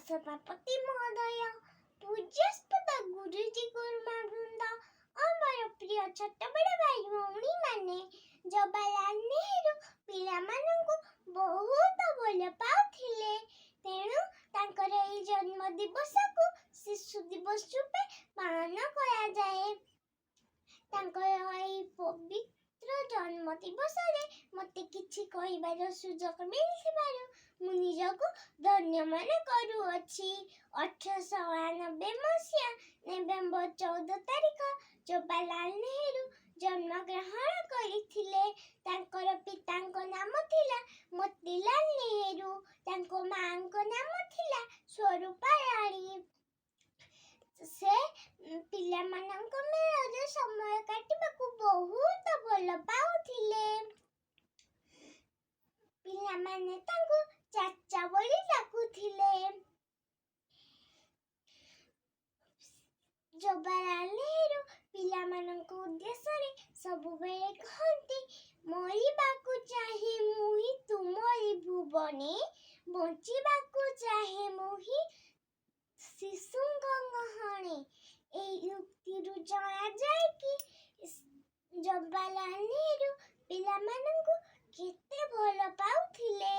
सभापति महोदय, पूज्यस्पद गुरुजी गुरुमा वृंद, अमर प्रिय छोट बड़ भाई भौणी माने जवाहरलाल नेहरू पिला मानंकु बहुत भल पाउथिले। तेणु तांकर एई जन्म दिवस को शिशु दिवस रूपे पालन करा जाए। तांकर एई पवित्र जन्म दिवस रे मते किछि कहिबार सुजोग मिलिथिबारु मु निजको धन्य मन करूअछि। 1898 मसीहा नवेम्बर 14 तारिख जवाहरलाल नेहरू जन्म ग्रहण करिथिले। तांकर पितांक नाम थिला मोतीलाल नेहरू, तांको मांको नाम थिला स्वरूपा राणी। से पिला मानक मेଳରେ समय काटिबाकू बहुत भल पाउथिले। पिला माने तांको चाचा बोली डाकुथिले। जवाहरलाल नेहरू पिला मानक उद्देश्य रे सब बेले कहंती, मरिबाकू चाहे मुही तुमरी भुवने, बंचिबाकू चाहे मुही शिशुंग गहणे। एई उक्तिरु जଣା जाए कि जवाहरलाल नेहरू पिला मानकू केते भल पाउथिले।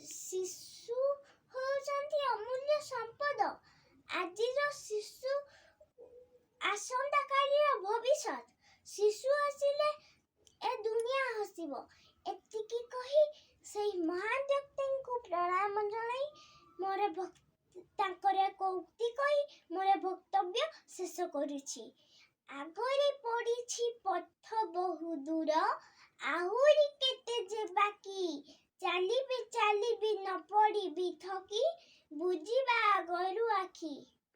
शिशु होउचंती अमूल्य संपद। आजिर शिशु आसंता कालीर भविष्यत। शिशु हसिले ए दुनिया हसिबो। एतिकी कही सेई महान व्यक्तिंकु प्रणाम जणाई मोर तांकर कौक्ति कही मोर वक्तव्य शेष करुछि। आगरे पड़िछि पथ बहु दूर, आहुरी केते जे बाकी, चालिबी चालिबी न पड़िबी थकी, बुझिबा आगरु आखि।